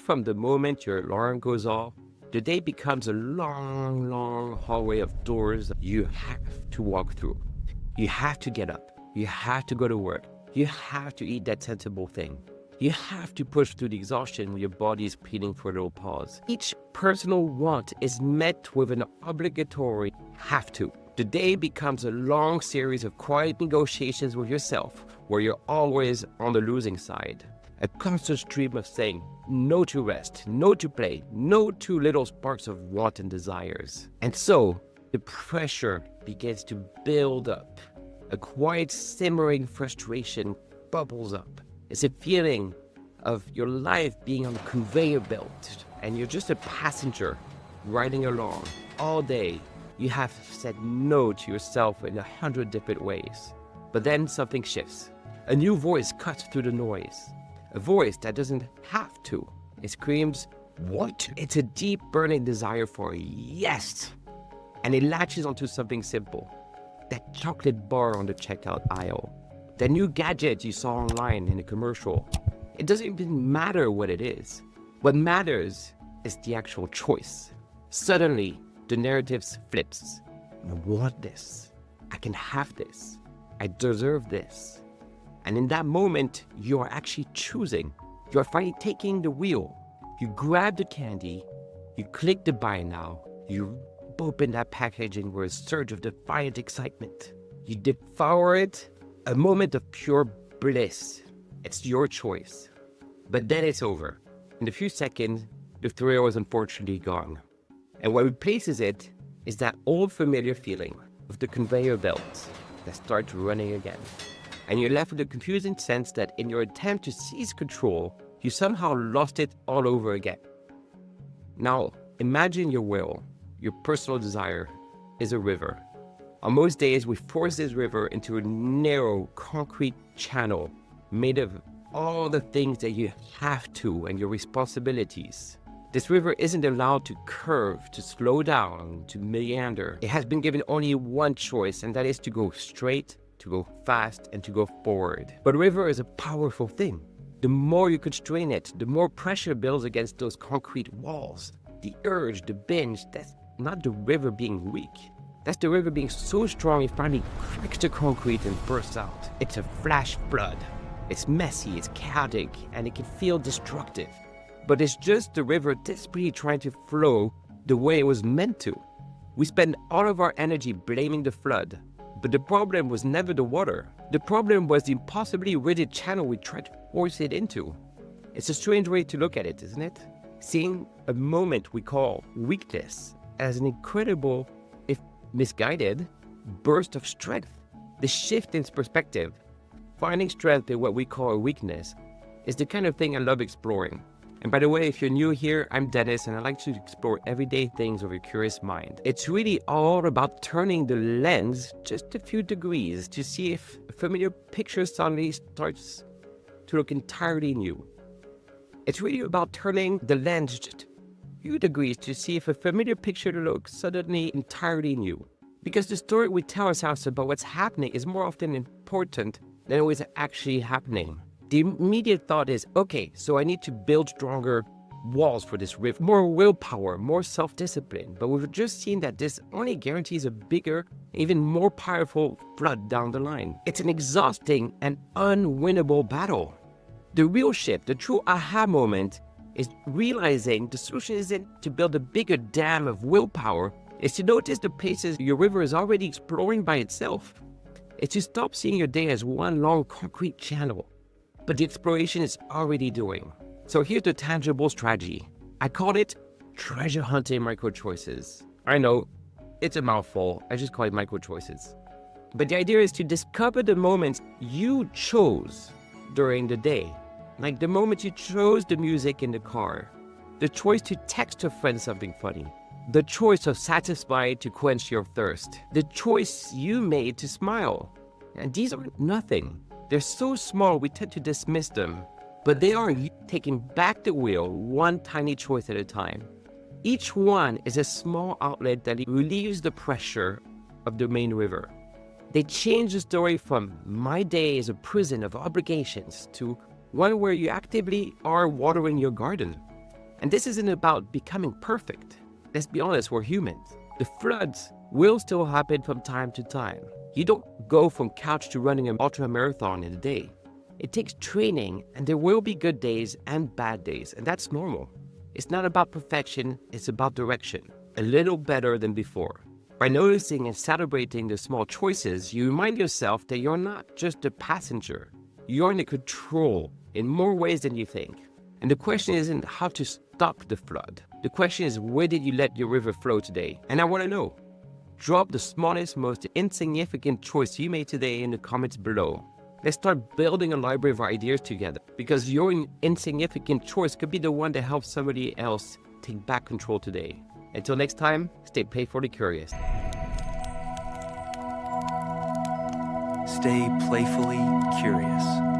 from the moment your alarm goes off, the day becomes a long, long hallway of doors you have to walk through. You have to get up. You have to go to work. You have to eat that sensible thing. You have to push through the exhaustion when your body is pleading for a little pause. Each personal want is met with an obligatory have to. The day becomes a long series of quiet negotiations with yourself, where you're always on the losing side. A constant stream of saying no to rest, no to play, no to little sparks of want and desires. And so, the pressure begins to build up. A quiet, simmering frustration bubbles up. It's a feeling of your life being on a conveyor belt, and you're just a passenger riding along all day. You have said no to yourself in 100 different ways. But then something shifts. A new voice cuts through the noise. A voice that doesn't have to. It screams, "What?" It's a deep, burning desire for yes. And it latches onto something simple. That chocolate bar on the checkout aisle. That new gadget you saw online in a commercial. It doesn't even matter what it is. What matters is the actual choice. Suddenly, the narrative flips. I want this. I can have this. I deserve this. And in that moment, you are actually choosing. You are finally taking the wheel. You grab the candy. You click the buy now. You open that packaging with a surge of defiant excitement. You devour it. A moment of pure bliss. It's your choice. But then it's over. In a few seconds, the thrill is unfortunately gone. And what replaces it is that old familiar feeling of the conveyor belt that starts running again. And you're left with a confusing sense that in your attempt to seize control, you somehow lost it all over again. Now, imagine your will, your personal desire, is a river. On most days, we force this river into a narrow, concrete channel made of all the things that you have to and your responsibilities. This river isn't allowed to curve, to slow down, to meander. It has been given only one choice, and that is to go straight, to go fast, and to go forward. But a river is a powerful thing. The more you constrain it, the more pressure builds against those concrete walls. The urge, the binge, that's not the river being weak. That's the river being so strong it finally cracks the concrete and bursts out. It's a flash flood. It's messy, it's chaotic, and it can feel destructive. But it's just the river desperately trying to flow the way it was meant to. We spend all of our energy blaming the flood, but the problem was never the water. The problem was the impossibly rigid channel we tried to force it into. It's a strange way to look at it, isn't it? Seeing a moment we call weakness as an incredible, if misguided, burst of strength. The shift in perspective, finding strength in what we call a weakness, is the kind of thing I love exploring. And by the way, if you're new here, I'm Dennis, and I like to explore everyday things with a curious mind. It's really all about turning the lens just a few degrees to see if a familiar picture suddenly starts to look entirely new. It's really about turning the lens just a few degrees to see if a familiar picture looks suddenly entirely new. Because the story we tell ourselves about what's happening is more often important than what's actually happening. The immediate thought is, okay, so I need to build stronger walls for this rift, more willpower, more self-discipline. But we've just seen that this only guarantees a bigger, even more powerful flood down the line. It's an exhausting and unwinnable battle. The real shift, the true aha moment, is realizing the solution isn't to build a bigger dam of willpower. It's to notice the places your river is already exploring by itself. It's to stop seeing your day as one long concrete channel, but the exploration is already doing. So here's the tangible strategy. I call it treasure hunting micro choices. I know, it's a mouthful. I just call it micro choices. But the idea is to discover the moments you chose during the day. Like the moment you chose the music in the car, the choice to text a friend something funny, the choice of satisfied to quench your thirst, the choice you made to smile. And these aren't nothing. They're so small we tend to dismiss them, but they are you taking back the wheel one tiny choice at a time. Each one is a small outlet that relieves the pressure of the main river. They change the story from my day is a prison of obligations to one where you actively are watering your garden. And this isn't about becoming perfect. Let's be honest, we're humans. The floods will still happen from time to time. You don't go from couch to running an ultra marathon in a day. It takes training, and there will be good days and bad days, and that's normal. It's not about perfection, it's about direction. A little better than before. By noticing and celebrating the small choices, you remind yourself that you're not just a passenger. You're in control in more ways than you think. And the question isn't how to stop the flood. The question is, where did you let your river flow today? And I want to know. Drop the smallest, most insignificant choice you made today in the comments below. Let's start building a library of ideas together, because your insignificant choice could be the one that helps somebody else take back control today. Until next time, stay playfully curious. Stay playfully curious.